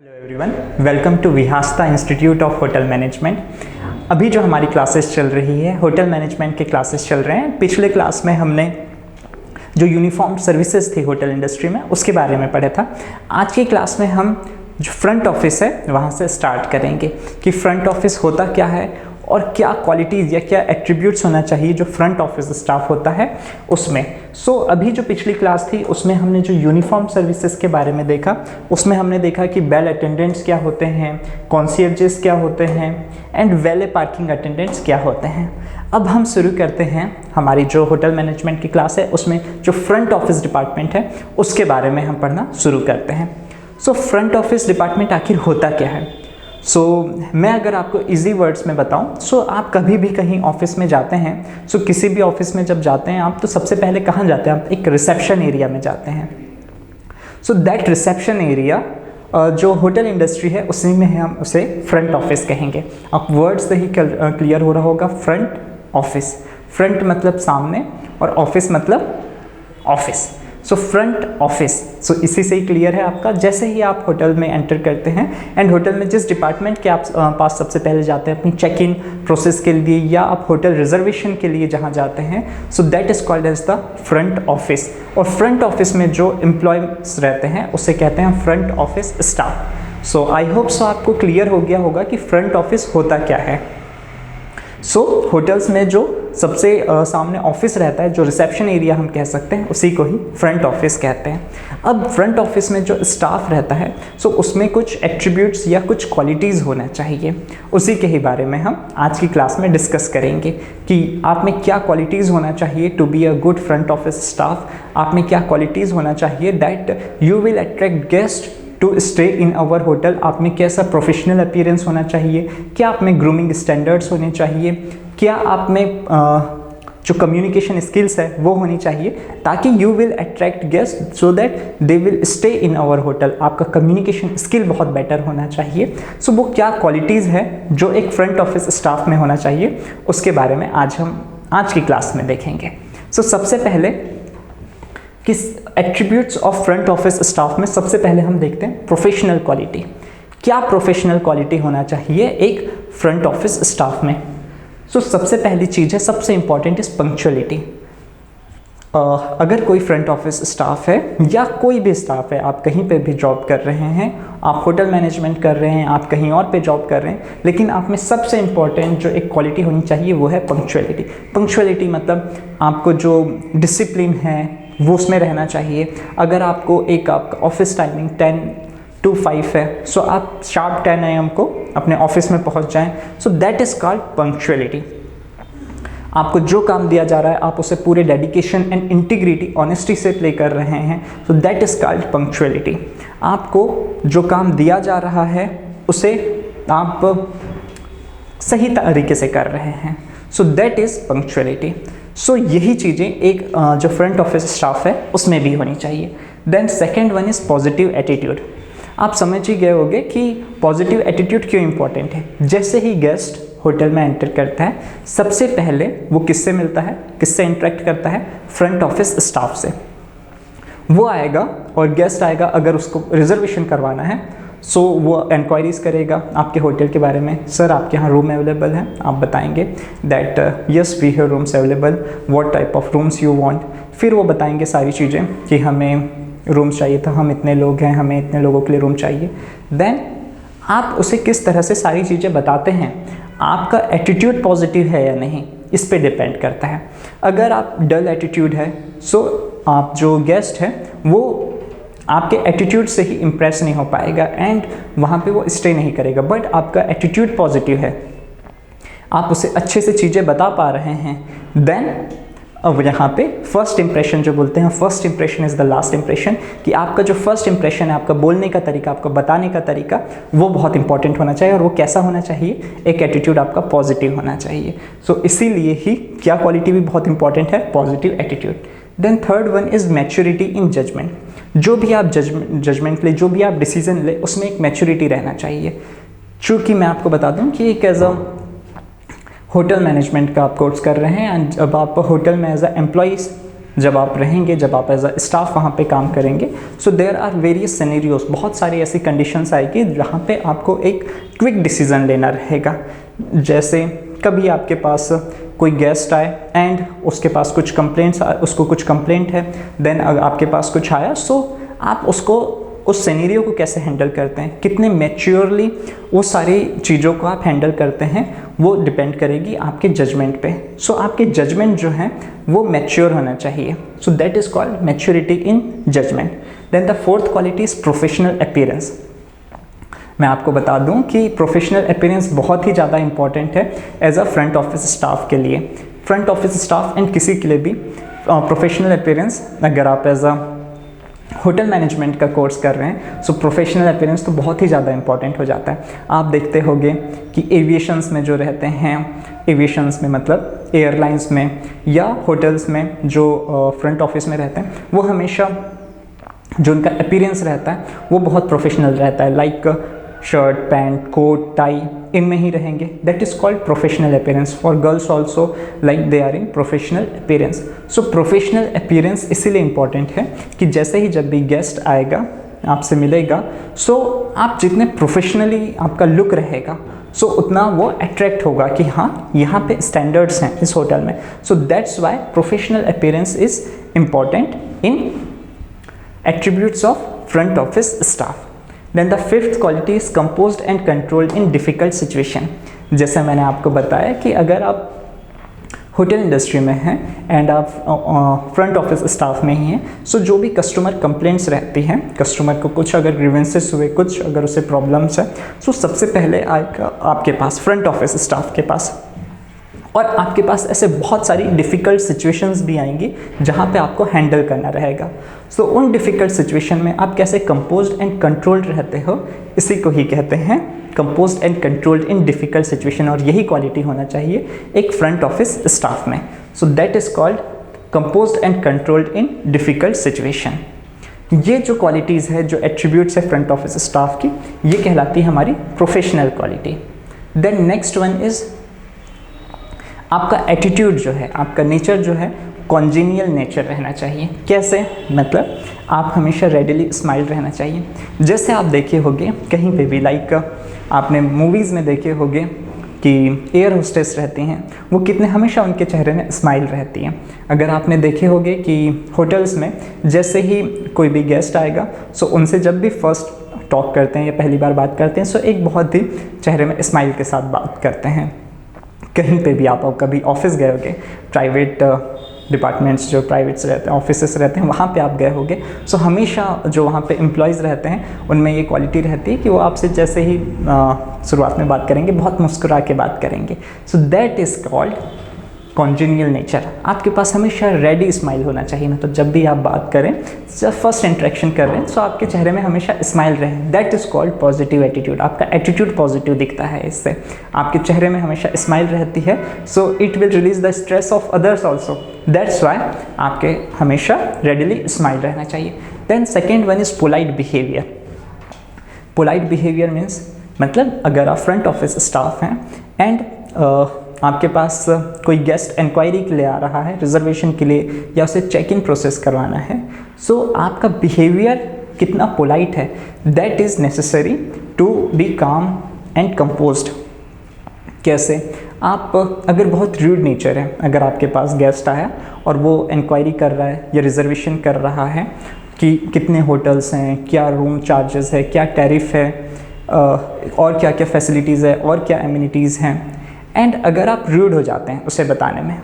Hello everyone, welcome to Vihasta institute of hotel management. अभी जो हमारी क्लासेस चल रही है होटल मैनेजमेंट के क्लासेस चल रहे हैं। पिछले क्लास में हमने जो यूनिफॉर्म सर्विसेज थी होटल इंडस्ट्री में उसके बारे में पढ़ा था। आज की क्लास में हम जो फ्रंट ऑफिस है वहाँ से स्टार्ट करेंगे कि फ्रंट ऑफिस होता क्या है और क्या क्वालिटीज़ या क्या एट्रीब्यूट्स होना चाहिए जो फ्रंट ऑफिस स्टाफ होता है उसमें। अभी जो पिछली क्लास थी उसमें हमने जो यूनिफॉर्म सर्विसेज के बारे में देखा, उसमें हमने देखा कि बेल अटेंडेंट्स क्या होते हैं, कॉन्सियर्जेस क्या होते हैं एंड वैले पार्किंग अटेंडेंट्स क्या होते हैं। अब हम शुरू करते हैं हमारी जो होटल मैनेजमेंट की क्लास है उसमें जो फ्रंट ऑफिस डिपार्टमेंट है उसके बारे में हम पढ़ना शुरू करते हैं। फ्रंट ऑफिस डिपार्टमेंट आखिर होता क्या है? मैं अगर आपको इजी वर्ड्स में बताऊं, आप कभी भी कहीं ऑफिस में जाते हैं, किसी भी ऑफिस में जब जाते हैं आप, तो सबसे पहले कहाँ जाते हैं? आप एक रिसेप्शन एरिया में जाते हैं। दैट रिसेप्शन एरिया जो होटल इंडस्ट्री है उसी में हम उसे फ्रंट ऑफिस कहेंगे। आप वर्ड से ही क्लियर हो रहा होगा, फ्रंट ऑफिस। फ्रंट मतलब सामने और ऑफिस मतलब ऑफिस। फ्रंट ऑफिस, इसी से ही क्लियर है आपका। जैसे ही आप होटल में एंटर करते हैं एंड होटल में जिस डिपार्टमेंट के आप पास सबसे पहले जाते हैं अपनी चेक इन प्रोसेस के लिए या आप होटल रिजर्वेशन के लिए जहां जाते हैं, that is called as the front office. और फ्रंट ऑफिस में जो एम्प्लॉयज रहते हैं उसे कहते हैं front office staff. I hope आपको क्लियर हो गया होगा कि फ्रंट ऑफिस होता क्या है। होटल्स में जो सबसे सामने ऑफिस रहता है, जो रिसेप्शन एरिया हम कह सकते हैं, उसी को ही फ्रंट ऑफिस कहते हैं। अब फ्रंट ऑफिस में जो स्टाफ रहता है उसमें कुछ एट्रीब्यूट्स या कुछ क्वालिटीज़ होना चाहिए। उसी के ही बारे में हम आज की क्लास में डिस्कस करेंगे कि आप में क्या क्वालिटीज़ होना चाहिए to be a good front office staff. आप में क्या क्वालिटीज़ होना चाहिए that you will attract guest to stay in our hotel. आप में कैसा प्रोफेशनल अपीयरेंस होना चाहिए, क्या आप में ग्रूमिंग स्टैंडर्ड्स होने चाहिए, क्या आप में जो कम्युनिकेशन स्किल्स है वो होनी चाहिए, ताकि you will attract guest so that they will stay in our hotel. आपका कम्युनिकेशन स्किल बहुत बेटर होना चाहिए। वो क्या क्वालिटीज़ है जो एक फ्रंट ऑफिस स्टाफ में होना चाहिए, उसके बारे में आज की क्लास में देखेंगे। सबसे पहले किस attributes of front office staff में सबसे पहले हम देखते हैं प्रोफेशनल क्वालिटी। क्या प्रोफेशनल क्वालिटी होना चाहिए एक फ्रंट ऑफिस स्टाफ में? सबसे पहली चीज़ है, सबसे इंपॉर्टेंट इज पंक्चुअलिटी। अगर कोई फ्रंट ऑफिस स्टाफ है या कोई भी स्टाफ है, आप कहीं पे भी जॉब कर रहे हैं, आप होटल मैनेजमेंट कर रहे हैं, आप कहीं और पे जॉब कर रहे हैं, लेकिन आप में सबसे इंपॉर्टेंट जो एक क्वालिटी होनी चाहिए वो है पंक्चुअलिटी। पंक्चुअलिटी मतलब आपको जो डिसिप्लिन है वो उसमें रहना चाहिए। अगर आपको आपका ऑफिस टाइमिंग 10 to 5 है, आप शार्प 10 AM को अपने ऑफिस में पहुंच जाएं, दैट इज़ कॉल्ड पंक्चुअलिटी। आपको जो काम दिया जा रहा है आप उसे पूरे डेडिकेशन एंड इंटीग्रिटी ऑनेस्टी से प्ले कर रहे हैं, दैट इज़ कॉल्ड पंक्चुअलिटी। आपको जो काम दिया जा रहा है उसे आप सही तरीके से कर रहे हैं, दैट इज़ पंक्चुअलिटी। यही चीज़ें एक जो फ्रंट ऑफिस स्टाफ है उसमें भी होनी चाहिए। Then second one is positive attitude. आप समझ ही गए होंगे कि पॉजिटिव एटीट्यूड क्यों इंपॉर्टेंट है। जैसे ही गेस्ट होटल में एंटर करता है सबसे पहले वो किससे मिलता है, किससे इंटरेक्ट करता है? फ्रंट ऑफिस स्टाफ से। वो आएगा और गेस्ट आएगा, अगर उसको रिजर्वेशन करवाना है वो इंक्वायरीज करेगा आपके होटल के बारे में। सर आपके यहाँ रूम अवेलेबल है? आप बताएंगे that yes we have rooms available, what type of rooms you want. फिर वो बताएंगे सारी चीज़ें कि हमें रूम्स चाहिए था, हम इतने लोग हैं, हमें इतने लोगों के लिए रूम चाहिए। देन आप उसे किस तरह से सारी चीज़ें बताते हैं, आपका एटीट्यूड पॉजिटिव है या नहीं, इस पे डिपेंड करता है। अगर आप डल एटीट्यूड है आप जो गेस्ट है वो आपके एटीट्यूड से ही इम्प्रेस नहीं हो पाएगा एंड वहाँ पे वो स्टे नहीं करेगा। बट आपका एटीट्यूड पॉजिटिव है, आप उसे अच्छे से चीज़ें बता पा रहे हैं, देन अब यहाँ पे फर्स्ट इंप्रेशन जो बोलते हैं, first impression is the last impression, कि आपका जो फर्स्ट इंप्रेशन है, आपका बोलने का तरीका, आपका बताने का तरीका, वो बहुत इंपॉर्टेंट होना चाहिए। और वो कैसा होना चाहिए? एक एटीट्यूड आपका पॉजिटिव होना चाहिए। इसीलिए ही क्या क्वालिटी भी बहुत इंपॉर्टेंट है, positive attitude. Then third one is maturity in judgement. जो भी आप जजमेंट ले, जो भी आप डिसीजन ले, उसमें एक मैच्योरिटी रहना चाहिए। चूँकि मैं आपको बता दूँ कि एक एज अ होटल मैनेजमेंट का आप कोर्स कर रहे हैं एंड जब आप होटल में एज अ एम्प्लॉइज जब आप रहेंगे, जब आप एज अ स्टाफ वहाँ पे काम करेंगे, so there are various scenarios, बहुत सारी ऐसी कंडीशंस आएगी जहाँ पे आपको एक क्विक डिसीजन लेना रहेगा। जैसे कभी आपके पास कोई गेस्ट आए एंड उसके पास कुछ कंप्लेंट्स, उसको कुछ कंप्लेंट है, देन आपके पास कुछ आया, सो आप उसको, उस सिनेरियो को कैसे हैंडल करते हैं, कितने मैच्योरली वो सारी चीज़ों को आप हैंडल करते हैं, वो डिपेंड करेगी आपके जजमेंट पे। सो आपके जजमेंट जो है वो मैच्योर होना चाहिए। So that is called maturity in judgement. Then the fourth quality is professional appearance. मैं आपको बता दूं कि प्रोफेशनल अपीयरेंस बहुत ही ज़्यादा इंपॉर्टेंट है as a front office staff के लिए। फ्रंट ऑफिस स्टाफ एंड किसी के लिए भी प्रोफेशनल अपीयरेंस, अगर आप एज अ होटल मैनेजमेंट का कोर्स कर रहे हैं, सो प्रोफेशनल अपीयरेंस तो बहुत ही ज़्यादा इंपॉर्टेंट हो जाता है। आप देखते होंगे कि एविएशंस में जो रहते हैं, एविएशंस में मतलब एयरलाइंस में या होटल्स में जो फ्रंट ऑफिस में रहते हैं, वो हमेशा जो उनका अपीयरेंस रहता है वो बहुत प्रोफेशनल रहता है। Like shirt, pant, coat, tie, इनमें ही रहेंगे। That is called professional appearance. For girls also like they are in professional appearance. So professional appearance इसीलिए इम्पॉर्टेंट है कि जैसे ही जब भी गेस्ट आएगा, आपसे मिलेगा, सो आप जितने प्रोफेशनली आपका लुक रहेगा, सो उतना वो अट्रैक्ट होगा कि हाँ, यहाँ पे स्टैंडर्ड्स हैं इस होटल में। So that's why professional appearance is important in attributes of front office staff. Then the fifth quality is composed and controlled in difficult situation. जैसे मैंने आपको बताया कि अगर आप होटल इंडस्ट्री में हैं एंड आप फ्रंट ऑफिस स्टाफ में ही हैं, सो जो भी कस्टमर कंप्लेंट्स रहती हैं, कस्टमर को कुछ अगर ग्रीवेंसेस हुए, कुछ अगर उसे प्रॉब्लम्स है, सो सबसे पहले आएगा आपके पास, फ्रंट ऑफिस स्टाफ के पास। और आपके पास ऐसे बहुत सारी डिफ़िकल्ट सिचुएशंस भी आएंगी जहाँ पे आपको हैंडल करना रहेगा। सो उन डिफ़िकल्ट सिचुएशन में आप कैसे कंपोज्ड एंड कंट्रोल्ड रहते हो, इसी को ही कहते हैं composed and controlled in difficult situation. और यही क्वालिटी होना चाहिए एक फ्रंट ऑफिस स्टाफ में। सो that is called composed and controlled in difficult situation. ये जो क्वालिटीज़ है, जो एट्रीब्यूट्स है फ्रंट ऑफिस स्टाफ की, ये कहलाती है हमारी professional quality. Then next one is आपका एटीट्यूड जो है, आपका नेचर जो है, कॉन्जीनियल नेचर रहना चाहिए। कैसे? मतलब आप हमेशा रेडिली स्माइल रहना चाहिए। जैसे आप देखे होंगे कहीं पे भी, लाइक आपने मूवीज़ में देखे होंगे कि एयर होस्टेस रहती हैं, वो कितने हमेशा उनके चेहरे में स्माइल रहती हैं। अगर आपने देखे होंगे कि होटल्स में जैसे ही कोई भी गेस्ट आएगा, सो उनसे जब भी फर्स्ट टॉक करते हैं या पहली बार बात करते हैं, सो एक बहुत ही चेहरे में स्माइल के साथ बात करते हैं। कहीं पे भी आप कभी ऑफिस गए होंगे, प्राइवेट डिपार्टमेंट्स जो प्राइवेट्स रहते हैं, ऑफिसेस रहते हैं, वहाँ पे आप गए होंगे, सो हमेशा जो वहाँ पे एम्प्लॉयज़ रहते हैं उनमें ये क्वालिटी रहती है कि वो आपसे जैसे ही शुरुआत में बात करेंगे, बहुत मुस्कुरा के बात करेंगे। So that is called congenial nature. आपके पास हमेशा रेडी स्माइल होना चाहिए। मतलब जब भी आप बात करें, जब फर्स्ट इंटरेक्शन कर रहे हैं, तो आपके चेहरे में हमेशा स्माइल रहे। That is called positive attitude. आपका एटीट्यूड पॉजिटिव दिखता है, इससे आपके चेहरे में हमेशा स्माइल रहती है। So it will release the stress of others also. That's why आपके हमेशा रेडिली स्माइल रहना चाहिए। Then second one is polite behaviour. Polite behaviour means मतलब अगर आप फ्रंट ऑफिस स्टाफ हैं एंड आपके पास कोई गेस्ट इंक्वायरी के लिए आ रहा है, रिजर्वेशन के लिए, या उसे चेक इन प्रोसेस करवाना है, सो आपका बिहेवियर कितना पोलाइट है, that is necessary to be calm and composed. कैसे? आप अगर बहुत रूड नेचर है, अगर आपके पास गेस्ट आया और वो इंक्वायरी कर रहा है या रिजर्वेशन कर रहा है कि कितने होटल्स हैं, क्या रूम चार्जेस है, क्या टैरिफ है, और क्या क्या फैसिलिटीज़ है, और क्या एमिनिटीज़ हैं, एंड अगर आप रूड हो जाते हैं उसे बताने में,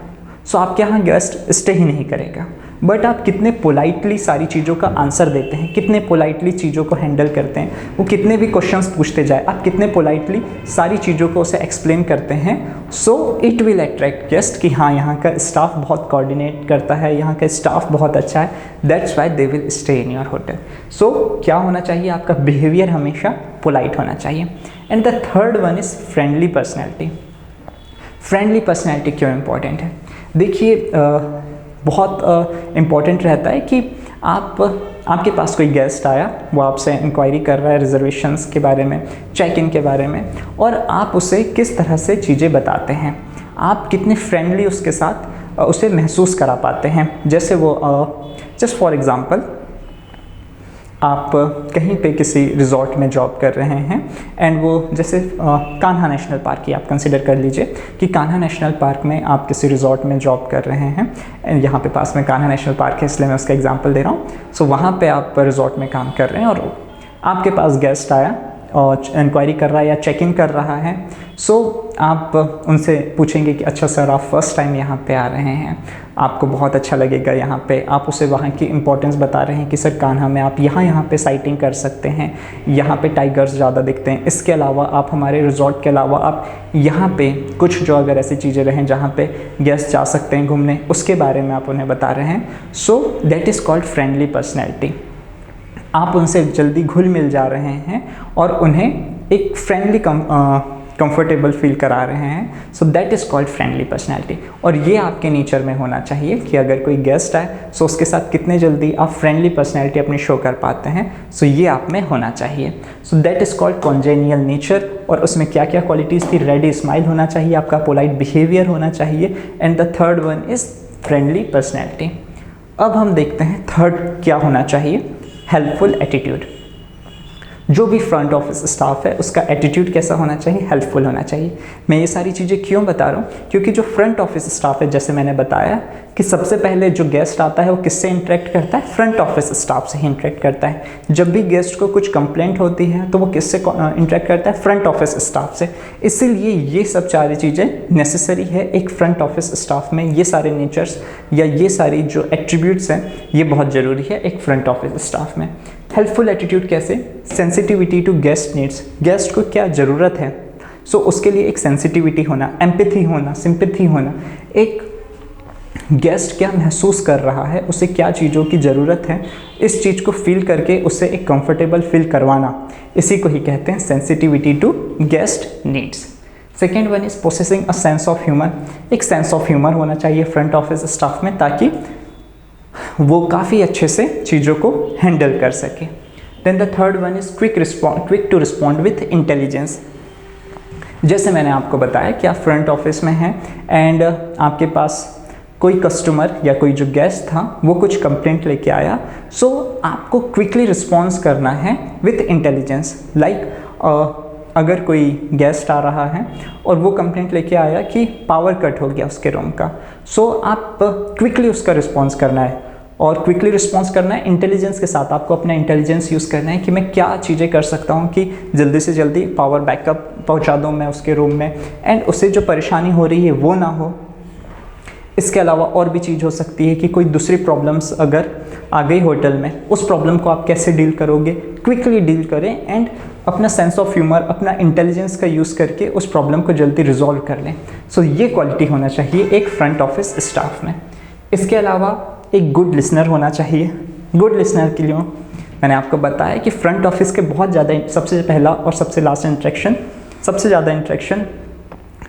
सो आपके यहाँ गेस्ट स्टे ही नहीं करेगा। बट आप कितने पोलाइटली सारी चीज़ों का आंसर देते हैं, कितने पोलाइटली चीज़ों को हैंडल करते हैं, वो कितने भी क्वेश्चंस पूछते जाए, आप कितने पोलाइटली सारी चीज़ों को उसे एक्सप्लेन करते हैं, सो इट विल अट्रैक्ट गेस्ट कि हाँ, यहाँ का स्टाफ बहुत कोऑर्डिनेट करता है, यहाँ का स्टाफ बहुत अच्छा है, that's why they will stay in your hotel. So क्या होना चाहिए? आपका बिहेवियर हमेशा पोलाइट होना चाहिए। And the third one is friendly personality. Friendly personality क्यों इम्पॉर्टेंट है? देखिए, बहुत इम्पॉर्टेंट रहता है कि आपके पास कोई गेस्ट आया, वो आपसे इंक्वायरी कर रहा है रिजर्वेशंस के बारे में, चेक इन के बारे में, और आप उसे किस तरह से चीज़ें बताते हैं, आप कितने फ्रेंडली उसके साथ उसे महसूस करा पाते हैं। जैसे वो जस्ट फॉर एग्ज़ाम्पल, आप कहीं पे किसी रिजॉर्ट में जॉब कर रहे हैं एंड वो जैसे कान्हा नेशनल पार्क ही आप कंसिडर कर लीजिए कि कान्हा नेशनल पार्क में आप किसी रिजॉर्ट में जॉब कर रहे हैं एंड यहाँ पे पास में कान्हा नेशनल पार्क है, इसलिए मैं उसका एग्जांपल दे रहा हूँ। सो वहाँ पे आप रिजॉर्ट में काम कर रहे हैं और आपके पास गेस्ट आया और इंक्वायरी कर रहा है या चेक इन कर रहा है। सो आप उनसे पूछेंगे कि अच्छा सर, आप फर्स्ट टाइम यहाँ पे आ रहे हैं, आपको बहुत अच्छा लगेगा यहाँ पे। आप उसे वहाँ की इम्पोर्टेंस बता रहे हैं कि सर कान्हा में आप यहाँ पे साइटिंग कर सकते हैं, यहाँ पे टाइगर्स ज़्यादा दिखते हैं। इसके अलावा आप हमारे रिजॉर्ट के अलावा आप यहाँ पे कुछ जो अगर ऐसी चीज़ें रहें जहाँ पे गेस्ट जा सकते हैं घूमने, उसके बारे में आप उन्हें बता रहे हैं। सो that is called friendly personality. आप उनसे जल्दी घुल मिल जा रहे हैं और उन्हें एक फ्रेंडली कंफर्टेबल फील करा रहे हैं। सो that is called friendly personality. और ये आपके नेचर में होना चाहिए कि अगर कोई गेस्ट आए सो उसके साथ कितने जल्दी आप फ्रेंडली पर्सनैलिटी अपनी शो कर पाते हैं। सो ये आप में होना चाहिए। So that is called कॉन्जेनियल nature. और उसमें क्या क्या क्वालिटीज़ थी? रेडी स्माइल होना चाहिए, आपका पोलाइट बिहेवियर होना चाहिए, and the third one is friendly personality. अब हम देखते हैं थर्ड क्या होना चाहिए। Helpful attitude. जो भी फ्रंट ऑफिस स्टाफ है उसका एटीट्यूड कैसा होना चाहिए? हेल्पफुल होना चाहिए। मैं ये सारी चीज़ें क्यों बता रहा हूँ? क्योंकि जो फ्रंट ऑफिस स्टाफ है, जैसे मैंने बताया कि सबसे पहले जो गेस्ट आता है वो किससे इंटरेक्ट करता है? फ्रंट ऑफिस स्टाफ से ही इंटरेक्ट करता है। जब भी गेस्ट को कुछ कंप्लेंट होती है तो वो किससे इंटरेक्ट करता है? फ्रंट ऑफिस स्टाफ से। इसीलिए ये सब सारी चीज़ें नेसेसरी है एक फ्रंट ऑफिस स्टाफ में। ये सारे नेचर्स या ये सारी जो एट्रीब्यूट्स हैं ये बहुत ज़रूरी है एक फ्रंट ऑफिस स्टाफ में। हेल्पफुल एटीट्यूड कैसे? Sensitivity to guest needs. Guest को क्या ज़रूरत है, सो उसके लिए एक सेंसिटिविटी होना, एम्पैथी होना, सिंपैथी होना। एक गेस्ट क्या महसूस कर रहा है, उसे क्या चीज़ों की ज़रूरत है, इस चीज़ को फील करके उसे एक कंफर्टेबल फील करवाना, इसी को ही कहते हैं sensitivity to guest needs. Second one is possessing a sense of humour. एक सेंस ऑफ ह्यूमर होना चाहिए फ्रंट ऑफिस स्टाफ में ताकि वो काफ़ी अच्छे से चीज़ों को हैंडल कर सके। Then the third one is quick to respond with intelligence. जैसे मैंने आपको बताया कि आप फ्रंट ऑफिस में हैं एंड आपके पास कोई कस्टमर या कोई जो गेस्ट था वो कुछ कंप्लेंट लेके आया। सो आपको क्विकली रिस्पॉन्स करना है विथ इंटेलिजेंस। लाइक अगर कोई गेस्ट आ रहा है और वो कंप्लेंट लेके आया कि पावर कट हो गया उसके रूम का, सो आप क्विकली उसका रिस्पॉन्स करना है। और क्विकली रिस्पॉन्स करना है इंटेलिजेंस के साथ। आपको अपना इंटेलिजेंस यूज़ करना है कि मैं क्या चीज़ें कर सकता हूँ कि जल्दी से जल्दी पावर बैकअप पहुँचा दूँ मैं उसके रूम में एंड उसे जो परेशानी हो रही है वो ना हो। इसके अलावा और भी चीज़ हो सकती है कि कोई दूसरी प्रॉब्लम्स अगर आ गई होटल में, उस प्रॉब्लम को आप कैसे डील करोगे? क्विकली डील करें एंड अपना सेंस ऑफ ह्यूमर, अपना इंटेलिजेंस का यूज़ करके उस प्रॉब्लम को जल्दी रिजॉल्व कर लें। सो ये क्वालिटी होना चाहिए एक फ्रंट ऑफिस स्टाफ में। इसके अलावा एक गुड लिसनर होना चाहिए। गुड लिसनर के लिए मैंने आपको बताया कि फ्रंट ऑफिस के बहुत ज़्यादा, सबसे पहला और सबसे लास्ट इंटरेक्शन, सबसे ज़्यादा इंटरेक्शन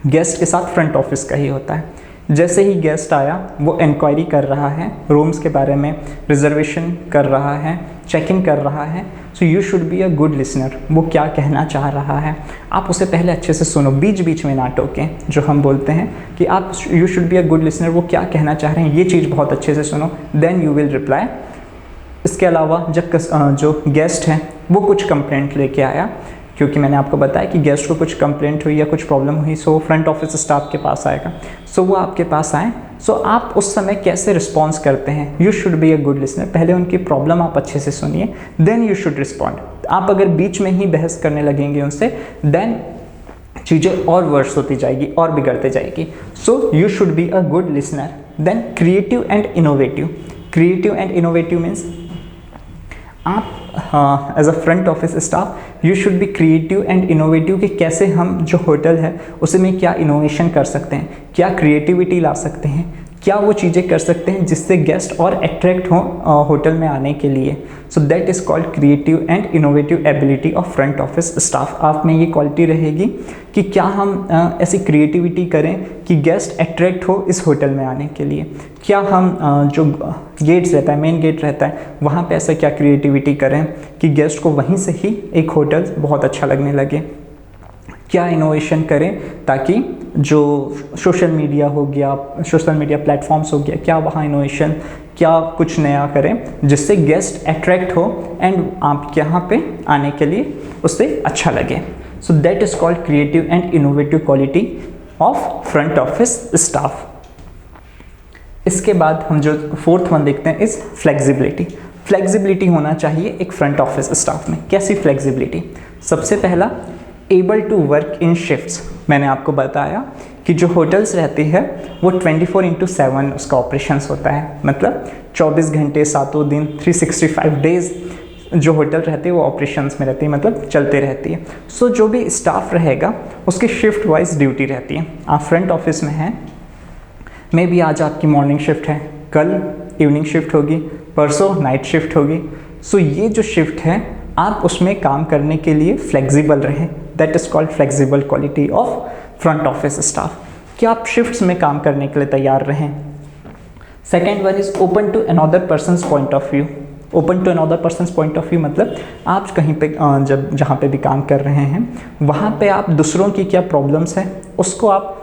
गेस्ट के साथ फ्रंट ऑफिस का ही होता है। जैसे ही गेस्ट आया वो इंक्वायरी कर रहा है रूम्स के बारे में, रिजर्वेशन कर रहा है, चेक इन कर रहा है। सो you should be a good listener. वो क्या कहना चाह रहा है आप उसे पहले अच्छे से सुनो, बीच बीच में ना टोकें। जो हम बोलते हैं कि आप you should be a good listener, वो क्या कहना चाह रहे हैं ये चीज़ बहुत अच्छे से सुनो, देन यू विल रिप्लाई। इसके अलावा जब जो गेस्ट हैं वो कुछ कंप्लेंट लेके आया, क्योंकि मैंने आपको बताया कि गेस्ट को कुछ कंप्लेंट हुई या कुछ प्रॉब्लम हुई, सो फ्रंट ऑफिस स्टाफ के पास आएगा। सो वो आपके पास आए, सो आप उस समय कैसे रिस्पॉन्स करते हैं? You should be a good listener. पहले उनकी प्रॉब्लम आप अच्छे से सुनिए, देन यू शुड रिस्पॉन्ड। आप अगर बीच में ही बहस करने लगेंगे उनसे, देन चीज़ें और वर्स होती जाएगी और बिगड़ते जाएगी। So you should be a good listener. Then creative and innovative. Creative and innovative means आप as a front office staff you should be creative and innovative कि कैसे हम जो होटल है उसमें क्या इनोवेशन कर सकते हैं, क्या क्रिएटिविटी ला सकते हैं, क्या वो चीज़ें कर सकते हैं जिससे गेस्ट और अट्रैक्ट हों होटल में आने के लिए। सो that is called creative and innovative ability of front office staff. आप में ये क्वालिटी रहेगी कि क्या हम ऐसी क्रिएटिविटी करें कि गेस्ट अट्रैक्ट हो इस होटल में आने के लिए। क्या हम जो गेट्स रहता है, मेन गेट रहता है, वहाँ पे ऐसा क्या क्रिएटिविटी करें कि गेस्ट को वहीं से ही एक होटल बहुत अच्छा लगने लगे। क्या इनोवेशन करें ताकि जो सोशल मीडिया हो गया, सोशल मीडिया प्लेटफॉर्म्स हो गया, क्या वहाँ इनोवेशन, क्या कुछ नया करें जिससे गेस्ट अट्रैक्ट हो एंड आप यहाँ पे आने के लिए उससे अच्छा लगे। सो that is called creative and innovative quality of front office staff. इसके बाद हम जो फोर्थ वन देखते हैं इज़ फ्लेक्सिबिलिटी। फ्लेक्सिबिलिटी होना चाहिए एक फ्रंट ऑफिस स्टाफ में। कैसी फ्लेक्सिबिलिटी? सबसे पहला, able to work in shifts. मैंने आपको बताया कि जो होटल्स रहती है वो 24/7 उसका ऑपरेशंस होता है, मतलब 24 घंटे 7 दिन 365 डेज जो होटल रहती है वो ऑपरेशंस में रहती है, मतलब चलते रहती है। सो जो भी स्टाफ रहेगा उसकी शिफ्ट वाइज ड्यूटी रहती है। आप फ्रंट ऑफिस में हैं, मे बी आज आपकी मॉर्निंग शिफ्ट है, कल इवनिंग शिफ्ट होगी, परसों नाइट शिफ्ट होगी। सो ये जो शिफ्ट है आप उसमें काम करने के लिए फ्लेक्सिबल रहें। That is called flexible quality of front office staff, कि आप शिफ्ट्स में काम करने के लिए तैयार रहें। Second one is open to another person's point of view. Open to another person's point of view मतलब आप कहीं पे जब जहाँ पे भी काम कर रहे हैं वहाँ पे आप दूसरों की क्या प्रॉब्लम्स हैं उसको आप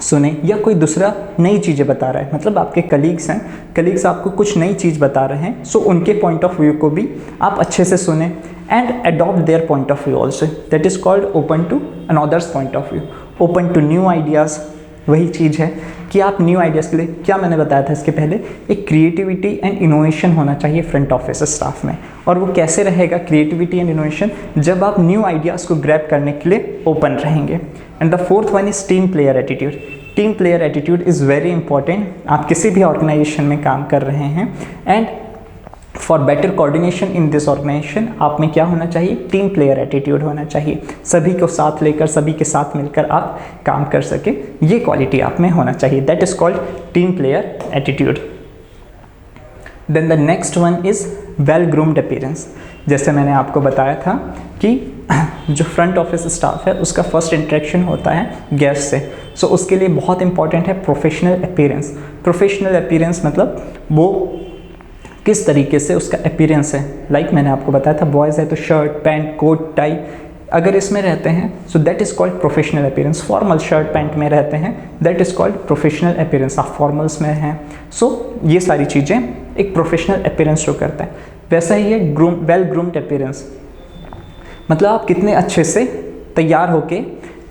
सुने, या कोई दूसरा नई चीज़ें बता रहा है, मतलब आपके कलीग्स हैं, कलीग्स आपको कुछ नई चीज़ बता रहे हैं, सो उनके पॉइंट ऑफ व्यू को भी आप अच्छे से सुने and adopt their point of view also. That is called open to another's point of view. Open to new ideas वही चीज़ है कि आप न्यू आइडियाज़ के लिए, क्या मैंने बताया था इसके पहले, एक क्रिएटिविटी एंड इनोवेशन होना चाहिए फ्रंट ऑफिस स्टाफ में। और वो कैसे रहेगा क्रिएटिविटी एंड इनोवेशन? जब आप न्यू आइडियाज़ को ग्रैब करने के लिए ओपन रहेंगे। And the fourth one is team player attitude. Team player attitude is very important. आप किसी भी ऑर्गेनाइजेशन में काम कर रहे हैं and for better coordination in this organisation आप में क्या होना चाहिए? टीम प्लेयर एटीट्यूड होना चाहिए। सभी को साथ लेकर, सभी के साथ मिलकर आप काम कर सके, ये क्वालिटी आप में होना चाहिए। That is called team player attitude. Then the next one is well groomed appearance. जैसे मैंने आपको बताया था कि जो फ्रंट ऑफिस स्टाफ है उसका फर्स्ट इंटरेक्शन होता है गेस्ट से, सो उसके लिए बहुत इंपॉर्टेंट है प्रोफेशनल अपीयरेंस। प्रोफेशनल अपीयरेंस मतलब वो किस तरीके से उसका अपीयरेंस है। लाइक मैंने आपको बताया था बॉयज़ है तो शर्ट पैंट कोट टाई अगर इसमें रहते हैं सो that is called professional appearance. Formal shirt pant में रहते हैं that is called professional appearance. आप फॉर्मल्स में हैं, सो ये सारी चीज़ें एक प्रोफेशनल अपीयरेंस शो करता है। वैसा ही है वेल ग्रूम्ड अपीयरेंस, मतलब आप कितने अच्छे से तैयार होके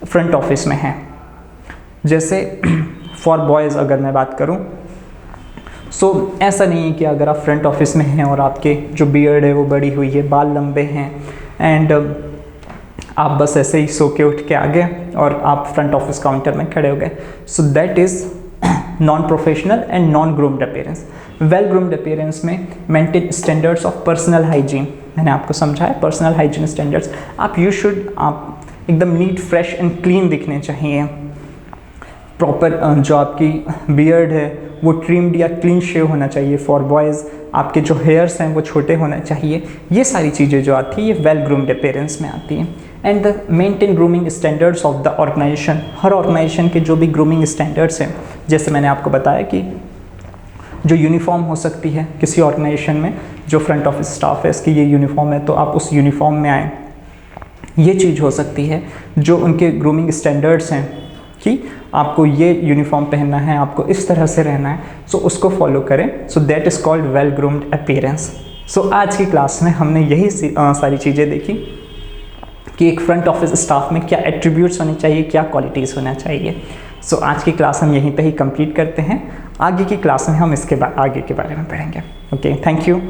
फ्रंट ऑफिस में हैं। जैसे फॉर बॉयज़ अगर मैं बात करूं, सो ऐसा नहीं है कि अगर आप फ्रंट ऑफिस में हैं और आपके जो बियर्ड है वो बड़ी हुई है, बाल लंबे हैं एंड आप बस ऐसे ही सो के उठ के आ गए और आप फ्रंट ऑफिस काउंटर में खड़े हो गए, so that is non professional and non groomed appearance. Well groomed appearance में maintain standards of personal hygiene. मैंने आपको समझाया पर्सनल हाइजीन स्टैंडर्ड्स। आप आप एकदम नीट फ्रेश एंड क्लीन दिखने चाहिए। प्रॉपर जो आपकी बियर्ड है वो ट्रिम्ड या क्लीन शेव होना चाहिए फॉर बॉयज़। आपके जो हेयर्स हैं वो छोटे होने चाहिए। ये सारी चीज़ें जो आती है ये वेल ग्रूम्ड अपीयरेंस में आती हैं। And the maintain grooming standards of the organisation. हर ऑर्गेनाइजेशन के जो भी ग्रूमिंग स्टैंडर्ड्स हैं, जैसे मैंने आपको बताया कि जो यूनिफॉर्म हो सकती है किसी ऑर्गेनाइजेशन में, जो फ्रंट ऑफिस स्टाफ है इसकी ये यूनिफॉर्म है तो आप उस यूनिफॉर्म में आएँ, ये चीज़ हो सकती है। जो उनके ग्रूमिंग स्टैंडर्ड्स हैं कि आपको ये यूनिफॉर्म पहनना है, आपको इस तरह से रहना है, सो उसको फॉलो करें। So that is called well groomed appearance. So आज की क्लास में हमने यही सारी चीज़ें देखी कि एक फ्रंट ऑफिस स्टाफ में क्या एट्रीब्यूट्स होने चाहिए, क्या क्वालिटीज़ होना चाहिए। सो आज की क्लास हम यहीं पे ही कंप्लीट करते हैं। आगे की क्लास में हम इसके आगे के बारे में पढ़ेंगे। Okay, thank you.